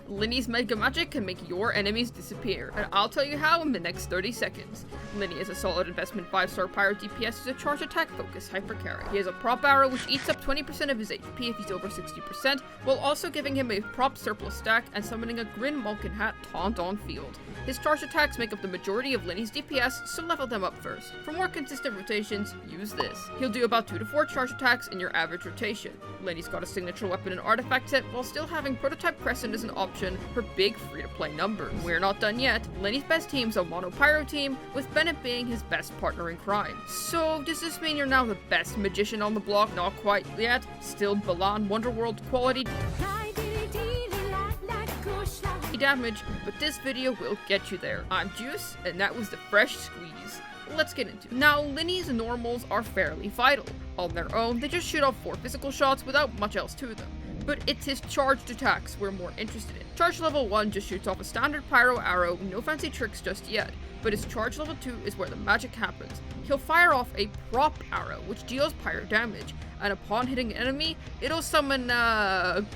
Lyney's Mega Magic can make your enemies disappear, and I'll tell you how in the next 30 seconds. Lyney is a solid investment 5-star Pyro DPS with a charge attack focus hyper carry. He has a prop arrow which eats up 20% of his HP if he's over 60%, while also giving him a prop surplus stack and summoning a Grin Malkin Hat taunt on field. His charge attacks make up the majority of Lyney's DPS, so level them up first. For more consistent rotations, use this. He'll do about 2 to 4 charge attacks in your average rotation. Lyney's got a signature weapon and artifact set while still having Prototype Crescent as an option for big free-to-play numbers. We're not done yet. Lyney's best team's a mono pyro team, with Bennett being his best partner in crime. So does this mean you're now the best magician on the block? Not quite yet. Still Balan Wonderworld quality damage, but this video will get you there. I'm Juice, and that was the Fresh Squeeze. Let's get into it. Now, Lyney's normals are fairly vital. On their own, they just shoot off 4 physical shots without much else to them. But it's his charged attacks we're more interested in. Charge level 1 just shoots off a standard pyro arrow, no fancy tricks just yet, but his charge level 2 is where the magic happens. He'll fire off a prop arrow, which deals pyro damage, and upon hitting an enemy, it'll summon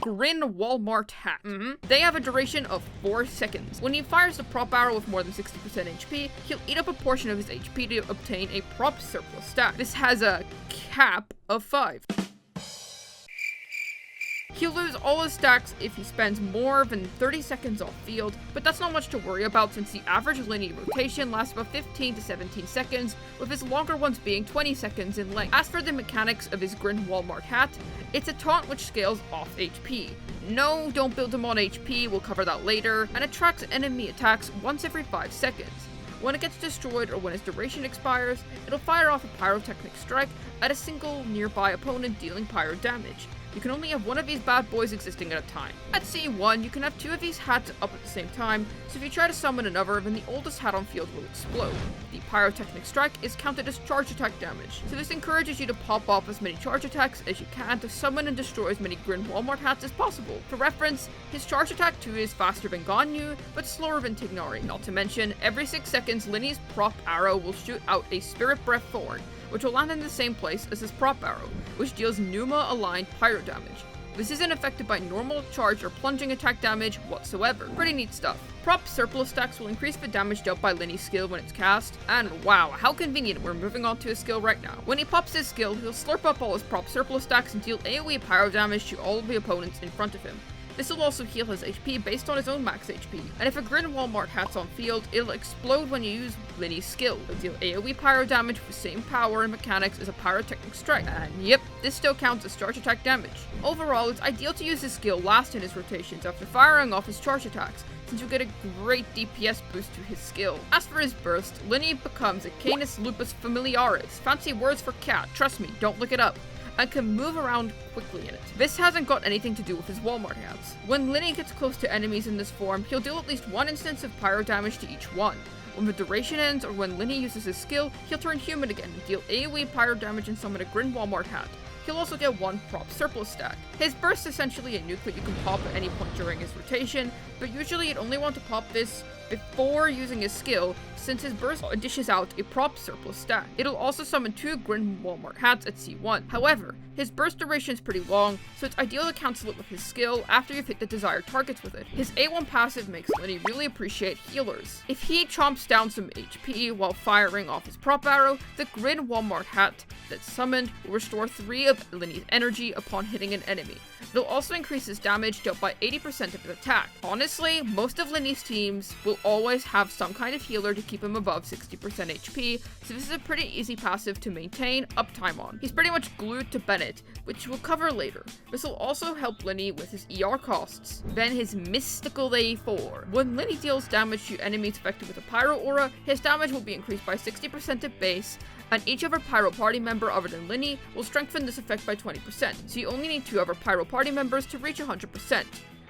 Grin Walmart Hat. They have a duration of 4 seconds. When he fires the prop arrow with more than 60% HP, he'll eat up a portion of his HP to obtain a prop surplus stack. This has a cap of 5. He'll lose all his stacks if he spends more than 30 seconds off field, but that's not much to worry about since the average Lyney rotation lasts about 15 to 17 seconds, with his longer ones being 20 seconds in length. As for the mechanics of his Grin Walmart Hat, it's a taunt which scales off HP. No, don't build him on HP, we'll cover that later, and it tracks enemy attacks once every 5 seconds. When it gets destroyed or when its duration expires, it'll fire off a pyrotechnic strike at a single nearby opponent dealing pyro damage. You can only have one of these bad boys existing at a time. At C1, you can have 2 of these hats up at the same time, so if you try to summon another, then the oldest hat on field will explode. The pyrotechnic strike is counted as charge attack damage, so this encourages you to pop off as many charge attacks as you can to summon and destroy as many Grin Walmart hats as possible. For reference, his charge attack 2 is faster than Ganyu, but slower than Tignari. Not to mention, every 6 seconds, Lyney's prop arrow will shoot out a Spirit Breath Thorn, which will land in the same place as his prop arrow, which deals Numa-aligned pyro damage. This isn't affected by normal charge or plunging attack damage whatsoever. Pretty neat stuff. Prop surplus stacks will increase the damage dealt by Lyney's skill when it's cast, and wow, how convenient, we're moving on to his skill right now. When he pops his skill, he'll slurp up all his prop surplus stacks and deal AoE pyro damage to all of the opponents in front of him. This will also heal his HP based on his own max HP, and if a Grin Walmart Hat's on field, it'll explode when you use Lyney's skill. It'll deal AoE pyro damage with the same power and mechanics as a pyrotechnic strike, and yep, this still counts as charge attack damage. Overall, it's ideal to use his skill last in his rotations after firing off his charge attacks, since you'll get a great DPS boost to his skill. As for his burst, Lyney becomes a Canis Lupus Familiaris, fancy words for cat, trust me, don't look it up, and can move around quickly in it. This hasn't got anything to do with his Walmart hats. When Lyney gets close to enemies in this form, he'll deal at least 1 instance of pyro damage to each one. When the duration ends or when Lyney uses his skill, he'll turn human again and deal AoE pyro damage and summon a Grin Walmart Hat. He'll also get 1 prop surplus stack. His burst is essentially a nuke that you can pop at any point during his rotation, but usually you'd only want to pop this before using his skill, since his burst dishes out a prop surplus stack. It'll also summon 2 Grin Walmart Hats at C1. However, his burst duration is pretty long, so it's ideal to cancel it with his skill after you've hit the desired targets with it. His A1 passive makes Lyney really appreciate healers. If he chomps down some HP while firing off his prop arrow, the Grin Walmart Hat that's summoned will restore 3 of Lyney's energy upon hitting an enemy. It'll also increase his damage dealt by 80% of his attack. Honestly, most of Lyney's teams will always have some kind of healer to keep him above 60% HP, so this is a pretty easy passive to maintain uptime on. He's pretty much glued to Bennett, which we'll cover later. This will also help Lyney with his ER costs. Then his Mystical A4. When Lyney deals damage to enemies affected with a Pyro Aura, his damage will be increased by 60% at base, and each other Pyro party member other than Lyney will strengthen this effect by 20%, so you only need 2 other Pyro party members to reach 100%.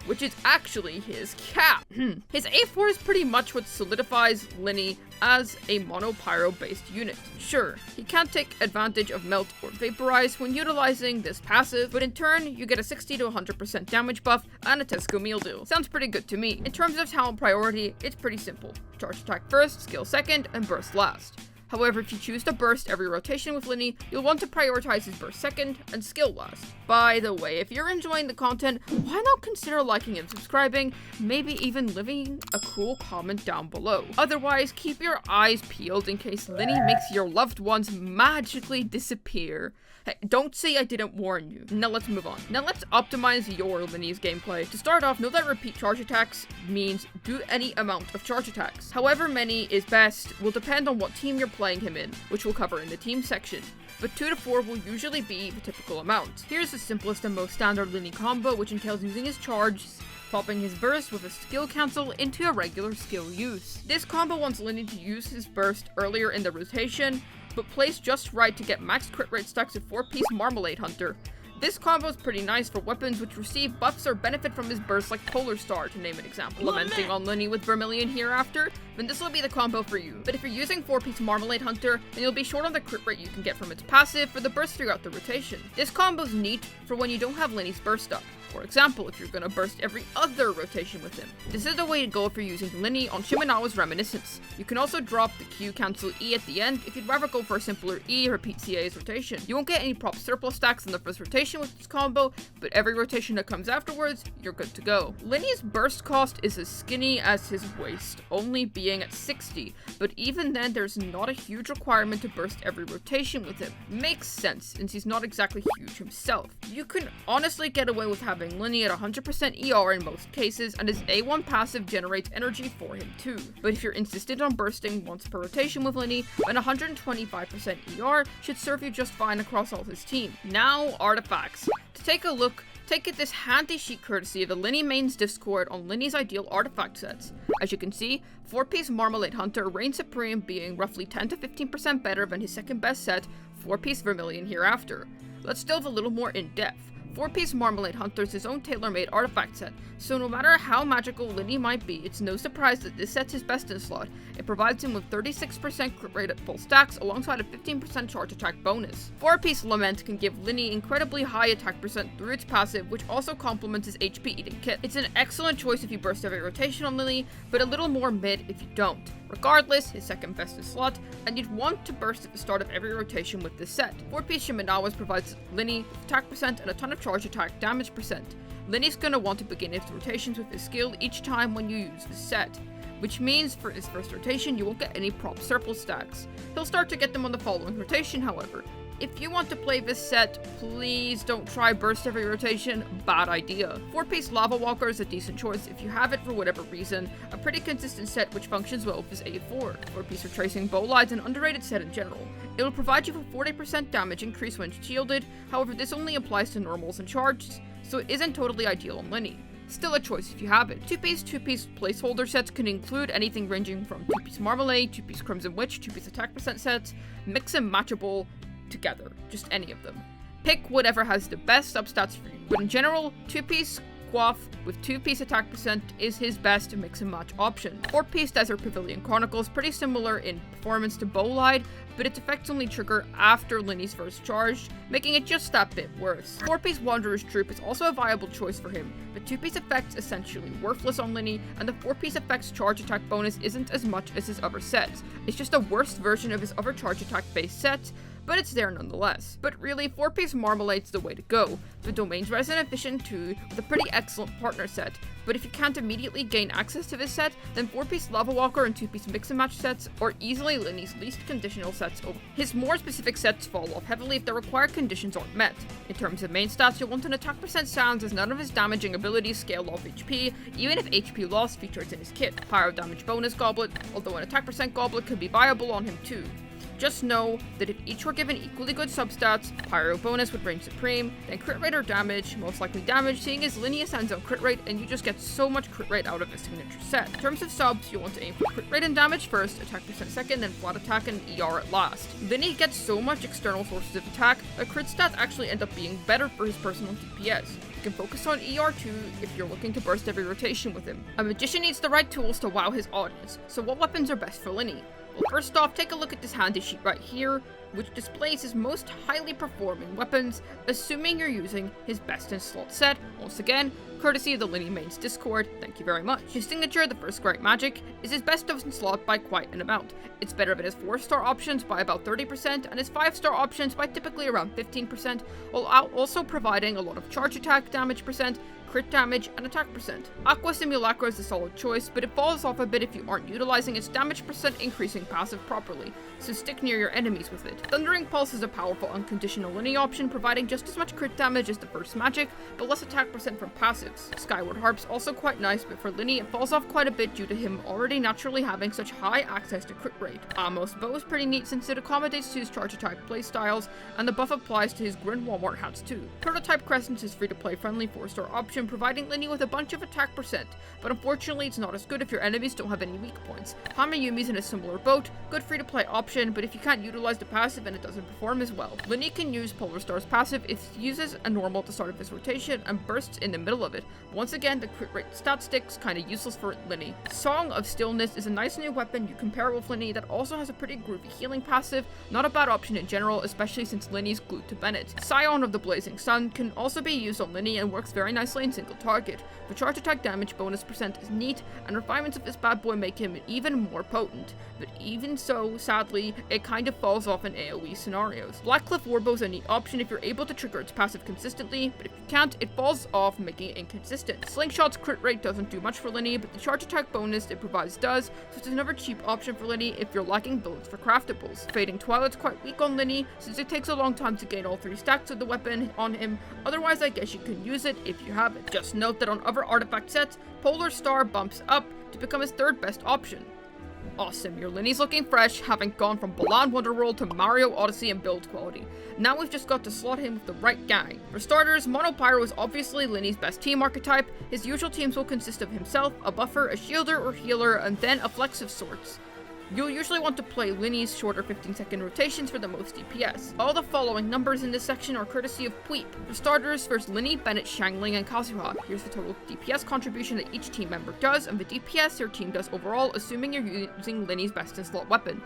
Which is actually his cap. His A4 is pretty much what solidifies Lyney as a mono pyro based unit. Sure, he can't take advantage of melt or vaporize when utilizing this passive, but in turn, you get a 60 to 100% damage buff and a Tesco meal deal. Sounds pretty good to me. In terms of talent priority, it's pretty simple. Charge attack first, skill second, and burst last. However, if you choose to burst every rotation with Lyney, you'll want to prioritize his burst second and skill last. By the way, if you're enjoying the content, why not consider liking and subscribing, maybe even leaving a cool comment down below. Otherwise, keep your eyes peeled in case Lyney makes your loved ones magically disappear. Hey, don't say I didn't warn you. Now let's move on. Now let's optimize your Lyney's gameplay. To start off, know that repeat charge attacks means do any amount of charge attacks. However many is best will depend on what team you're playing him in, which we'll cover in the team section. But 2 to 4 will usually be the typical amount. Here's the simplest and most standard Lyney combo, which entails using his charge, popping his burst with a skill cancel into a regular skill use. This combo wants Lyney to use his burst earlier in the rotation, but placed just right to get max crit rate stacks with 4-piece Marmalade Hunter. This combo is pretty nice for weapons which receive buffs or benefit from his burst like Polar Star, to name an example. Lamenting on Lyney with Vermilion Hereafter, then this will be the combo for you. But if you're using 4-piece Marmalade Hunter, then you'll be short on the crit rate you can get from its passive for the burst throughout the rotation. This combo's neat for when you don't have Lyney's burst up. For example, if you're gonna burst every other rotation with him. This is the way to go if you're using Lyney on Shimenawa's Reminiscence. You can also drop the Q cancel E at the end if you'd rather go for a simpler E or repeat CA's rotation. You won't get any prop surplus stacks in the first rotation with this combo, but every rotation that comes afterwards, you're good to go. Lyney's burst cost is as skinny as his waist, only being at 60, but even then there's not a huge requirement to burst every rotation with him. Makes sense, since he's not exactly huge himself. You can honestly get away with having Lyney at 100% ER in most cases, and his A1 passive generates energy for him too. But if you're insistent on bursting once per rotation with Lyney, then 125% ER should serve you just fine across all his team. Now, artifacts. To take a look, take this handy sheet courtesy of the Lyney mains Discord on Lyney's ideal artifact sets. As you can see, 4-piece Marmalade Hunter reigns supreme, being roughly 10 to 15% better than his second best set, 4-piece Vermilion Hereafter. Let's delve a little more in depth. 4-piece Marmalade Hunter is his own tailor-made artifact set, so no matter how magical Lyney might be, it's no surprise that this set's his best in slot. It provides him with 36% crit rate at full stacks alongside a 15% charge attack bonus. 4-piece Lament can give Lyney incredibly high attack percent through its passive, which also complements his HP eating kit. It's an excellent choice if you burst every rotation on Lyney, but a little more mid if you don't. Regardless, his second best in slot, and you'd want to burst at the start of every rotation with this set. 4-piece Shimenawa's provides Lyney with attack percent and a ton of charge attack damage percent. Lyney's gonna want to begin his rotations with his skill each time when you use this set, which means for his first rotation you won't get any prop surplus stacks. He'll start to get them on the following rotation, however. If you want to play this set, please don't try burst every rotation, bad idea. 4-piece Lava Walker is a decent choice if you have it for whatever reason, a pretty consistent set which functions well with his A4. 4-piece Retracing Bowlide's an underrated set in general. It will provide you with 40% damage increase when shielded, however this only applies to normals and charges, so it isn't totally ideal on Lyney. Still a choice if you have it. 2-piece placeholder sets can include anything ranging from 2-piece Marmalade, 2-piece Crimson Witch, 2-piece attack percent sets, mix and matchable together, just any of them. Pick whatever has the best substats for you, but in general, 2-piece Quaff with 2-piece attack percent is his best mix and match option. 4-piece Desert Pavilion Chronicle is pretty similar in performance to Bowlide, but its effects only trigger after Lyney's first charge, making it just that bit worse. 4-piece Wanderer's Troop is also a viable choice for him, but 2-piece effects essentially worthless on Lyney, and the 4-piece effects charge attack bonus isn't as much as his other sets. It's just a worse version of his other charge attack based sets, but it's there nonetheless. But really, 4-piece Marmalade's the way to go. The domain's Resident Efficient 2 with a pretty excellent partner set, but if you can't immediately gain access to this set, then 4-piece Lava Walker and 2-piece Mix and Match sets are easily Lyney's least conditional sets over. His more specific sets fall off heavily if the required conditions aren't met. In terms of main stats, you'll want an attack percent sounds as none of his damaging abilities scale off HP, even if HP loss features in his kit. Pyro damage bonus Goblet, although an attack percent Goblet could be viable on him too. Just know that if each were given equally good substats, Pyro bonus would reign supreme, then crit rate or damage, most likely damage, seeing as Lyney ascends on crit rate and you just get so much crit rate out of his signature set. In terms of subs, you'll want to aim for crit rate and damage first, attack percent second, then flat attack and ER at last. Lyney gets so much external sources of attack that crit stats actually end up being better for his personal DPS. You can focus on ER too if you're looking to burst every rotation with him. A magician needs the right tools to wow his audience, so what weapons are best for Lyney? Well, first off, take a look at this handy sheet right here, which displays his most highly performing weapons, assuming you're using his best in slot set. Once again, courtesy of the Lyney mains Discord, thank you very much. His signature, the First Great Magic, is his best of slot by quite an amount. It's better than his 4-star options by about 30% and his 5-star options by typically around 15%, while also providing a lot of charge attack damage percent, crit damage, and attack percent. Aqua Simulacra is a solid choice, but it falls off a bit if you aren't utilizing its damage percent increasing passive properly, so stick near your enemies with it. Thundering Pulse is a powerful unconditional Lyney option, providing just as much crit damage as the first magic, but less attack percent from passives. Skyward Harp's also quite nice, but for Lyney it falls off quite a bit due to him already naturally having such high access to crit rate. Amos' bow is pretty neat since it accommodates to his charge attack playstyles, and the buff applies to his Grin Walmart hats too. Prototype Crescent is free to play friendly 4-star option, providing Lyney with a bunch of attack percent, but unfortunately it's not as good if your enemies don't have any weak points. Hamayumi's in a similar boat, good free to play option, but if you can't utilize the passive and it doesn't perform as well. Lyney can use Polar Star's passive if he uses a normal at the start of his rotation and bursts in the middle of it. Once again, the crit rate stat stick's kinda useless for Lyney. Song of Stillness is a nice new weapon you can pair with Lyney that also has a pretty groovy healing passive, not a bad option in general, especially since Lyney's glued to Bennett. Scion of the Blazing Sun can also be used on Lyney and works very nicely in single target. The charge attack damage bonus percent is neat, and refinements of this bad boy make him even more potent, but even so, sadly, it kind of falls off in AoE scenarios. Blackcliff Warbow is a neat option if you're able to trigger its passive consistently, but if you can't, it falls off, making it inconsistent. Slingshot's crit rate doesn't do much for Lyney, but the charge attack bonus it provides does, so it's another cheap option for Lyney if you're lacking bullets for craftables. Fading Twilight's quite weak on Lyney, since it takes a long time to gain all 3 stacks of the weapon on him, otherwise I guess you can use it if you have it. Just note that on other artifact sets, Polar Star bumps up to become his 3rd best option. Awesome, your Lyney's looking fresh, having gone from Balan Wonderworld to Mario Odyssey in build quality. Now we've just got to slot him with the right gang. For starters, Mono Pyro is obviously Lyney's best team archetype. His usual teams will consist of himself, a buffer, a shielder or healer, and then a flex of sorts. You'll usually want to play Lyney's shorter 15-second rotations for the most DPS. All the following numbers in this section are courtesy of Pweep. For starters, there's Lyney, Bennett, Xiangling, and Kazuha. Here's the total DPS contribution that each team member does, and the DPS your team does overall, assuming you're using Lyney's best in slot weapon.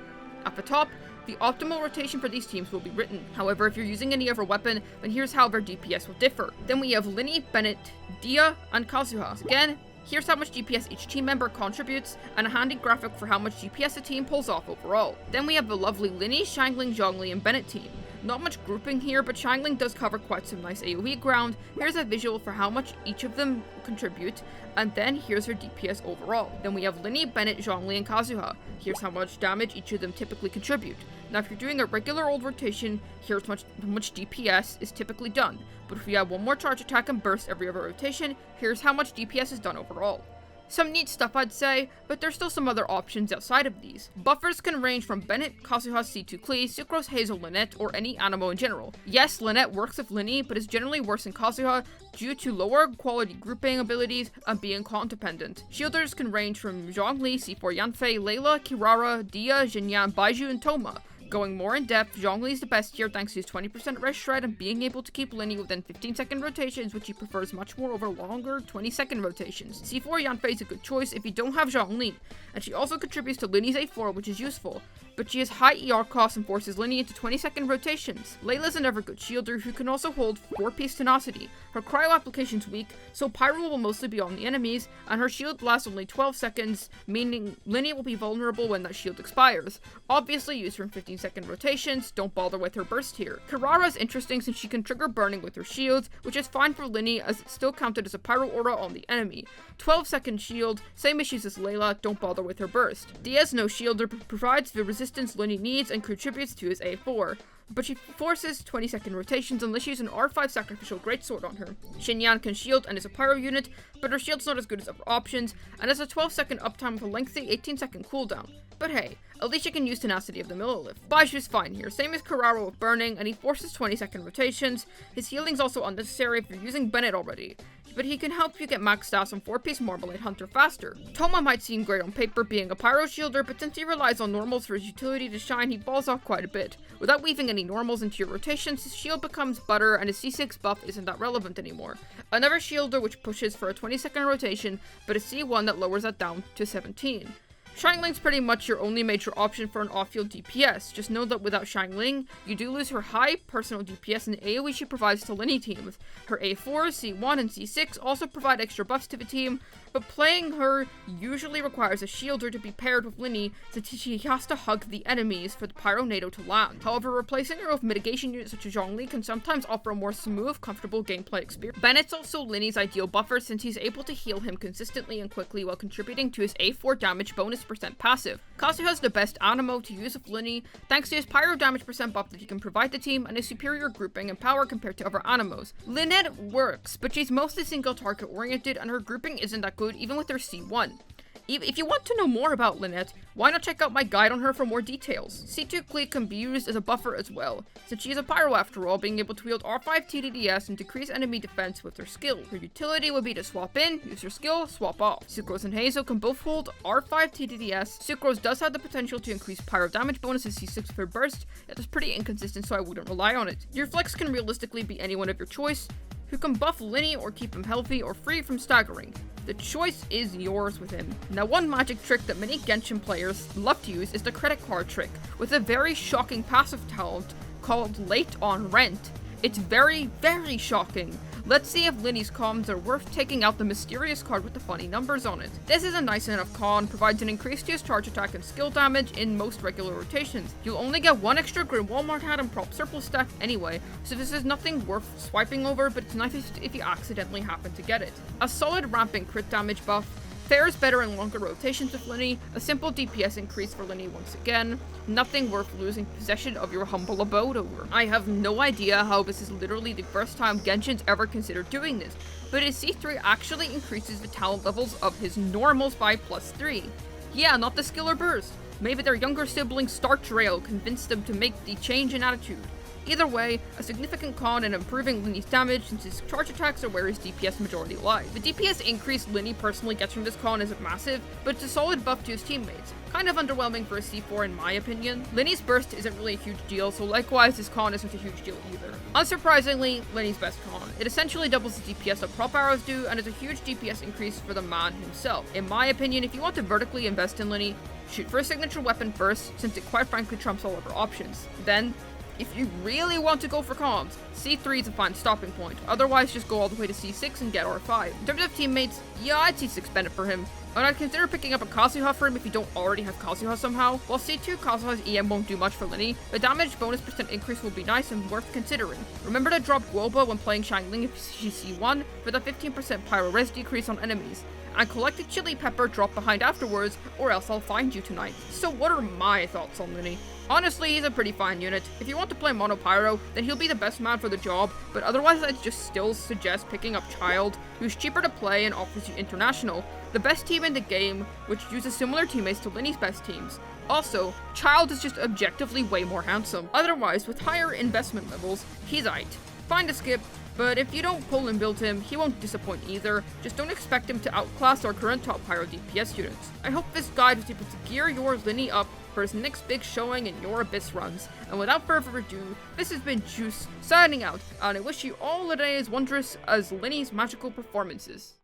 At the top, the optimal rotation for these teams will be written. However, if you're using any other weapon, then here's how their DPS will differ. Then we have Lyney, Bennett, Dia, and Kazuha. Again, here's how much DPS each team member contributes, and a handy graphic for how much DPS a team pulls off overall. Then we have the lovely Lyney, Xiangling, Zhongli, and Bennett team. Not much grouping here, but Xiangling does cover quite some nice AoE ground. Here's a visual for how much each of them contribute, and then here's her DPS overall. Then we have Lyney, Bennett, Zhongli, and Kazuha. Here's how much damage each of them typically contribute. Now if you're doing a regular old rotation, here's how much DPS is typically done. But if we add one more charge attack and burst every other rotation, here's how much DPS is done overall. Some neat stuff I'd say, but there's still some other options outside of these. Buffers can range from Bennett, Kazuha, C2 Klee, Sucrose, Hazel, Lynette, or any Animo in general. Yes, Lynette works with Lyney, but is generally worse than Kazuha due to lower quality grouping abilities and being con dependent. Shielders can range from Zhongli, C4 Yanfei, Layla, Kirara, Dia, Jinyan, Baiju, and Toma. Going more in depth, Zhongli is the best here thanks to his 20% rest shred and being able to keep Lyney within 15-second rotations, which he prefers much more over longer 20-second rotations. C4 Yanfei is a good choice if you don't have Zhongli, and she also contributes to Lyney's A4, which is useful, but she has high ER costs and forces Lyney into 20-second rotations. Layla's another good shielder who can also hold 4-piece tenacity. Her cryo application's weak, so Pyro will mostly be on the enemies, and her shield lasts only 12 seconds, meaning Lyney will be vulnerable when that shield expires. Obviously used from 15-second rotations, don't bother with her burst here. Kirara is interesting since she can trigger burning with her shields, which is fine for Lyney as it's still counted as a Pyro aura on the enemy. 12-second shield, same issues as Layla, don't bother with her burst. Diaz no shielder provides the resistance Lyney needs and contributes to his A4, but she forces 20-second rotations unless she uses an R5 sacrificial greatsword on her. Xinyan can shield and is a pyro unit, but her shield's not as good as other options, and has a 12-second uptime with a lengthy 18-second cooldown. But hey, at least she can use tenacity of the Millilith. Baiju's fine here, same as Kirara with burning, and he forces 20-second rotations. His healing's also unnecessary if you're using Bennett already, but he can help you get max stats on 4-piece Marmalade Hunter faster. Toma might seem great on paper being a pyro shielder, but since he relies on normals for his utility to shine, he falls off quite a bit. Without weaving any normals into your rotations, his shield becomes butter and his C6 buff isn't that relevant anymore. Another shielder which pushes for a 20-second rotation, but a C1 that lowers that down to 17. Xiangling's pretty much your only major option for an off-field DPS. Just know that without Xiangling, you do lose her high personal DPS and AoE she provides to Lyney teams. Her A4, C1, and C6 also provide extra buffs to the team, but playing her usually requires a shielder to be paired with Lyney since she has to hug the enemies for the Pyro Nado to land. However, replacing her with mitigation units such as Zhongli can sometimes offer a more smooth, comfortable gameplay experience. Bennett's also Lyney's ideal buffer since he's able to heal him consistently and quickly while contributing to his A4 damage bonus % passive. Kazu has the best animo to use with Lyney thanks to his pyro damage % buff that he can provide the team and his superior grouping and power compared to other animos. Lynette works, but she's mostly single target oriented and her grouping isn't that good even with her C1. If you want to know more about Lynette, why not check out my guide on her for more details. C2 Cleat can be used as a buffer as well, since she is a pyro after all, being able to wield R5 TDDS and decrease enemy defense with her skill. Her utility would be to swap in, use her skill, swap off. Sucrose and Hazel can both hold R5 TDDS. Sucrose does have the potential to increase pyro damage bonus as C6 for burst, yet is pretty inconsistent so I wouldn't rely on it. Your flex can realistically be anyone of your choice, who can buff Lyney or keep him healthy or free from staggering. The choice is yours with him. Now, one magic trick that many Genshin players love to use is the credit card trick, with a very shocking passive talent called Late on Rent. It's very, very shocking. Let's see if Lyney's comms are worth taking out the mysterious card with the funny numbers on it. This is a nice enough con, provides an increase to his charge attack and skill damage in most regular rotations. You'll only get one extra Grim Walmart hat and prop surplus stack anyway, so this is nothing worth swiping over, but it's nice if you accidentally happen to get it. A solid ramping crit damage buff, fares better in longer rotations with Lyney, a simple DPS increase for Lyney once again, nothing worth losing possession of your humble abode over. I have no idea how this is literally the first time Genshin's ever considered doing this, but his C3 actually increases the talent levels of his normals by +3. Yeah, not the skill or burst. Maybe their younger sibling Starch Rail convinced them to make the change in attitude. Either way, a significant con in improving Lyney's damage since his charge attacks are where his DPS majority lies. The DPS increase Lyney personally gets from this con isn't massive, but it's a solid buff to his teammates. Kind of underwhelming for a C4 in my opinion. Lyney's burst isn't really a huge deal, so likewise this con isn't a huge deal either. Unsurprisingly, Lyney's best con. It essentially doubles the DPS that prop arrows do, and is a huge DPS increase for the man himself. In my opinion, if you want to vertically invest in Lyney, shoot for a signature weapon first, since it quite frankly trumps all other options. Then, if you really want to go for comms, C3 is a fine stopping point, otherwise just go all the way to C6 and get R5. In terms of teammates, yeah, I'd C6 Bennett for him, and I'd consider picking up a Kazuha for him if you don't already have Kazuha somehow. While C2 Kazuha's EM won't do much for Lyney, the damage bonus % increase will be nice and worth considering. Remember to drop Guoba when playing Xiangling if she's C1 for the 15% pyro res decrease on enemies, and collect a chili pepper drop behind afterwards, or else I'll find you tonight. So what are my thoughts on Lyney? Honestly, he's a pretty fine unit. If you want to play Mono Pyro, then he'll be the best man for the job, but otherwise I'd just still suggest picking up Child, who's cheaper to play and offers you International, the best team in the game, which uses similar teammates to Lyney's best teams. Also, Child is just objectively way more handsome. Otherwise, with higher investment levels, he's aight. Fine to skip, but if you don't pull and build him, he won't disappoint either. Just don't expect him to outclass our current top Pyro DPS units. I hope this guide was able to gear your Lyney up for his next big showing in your Abyss runs. And without further ado, this has been Juice signing out, and I wish you all a day as wondrous as Lyney's magical performances.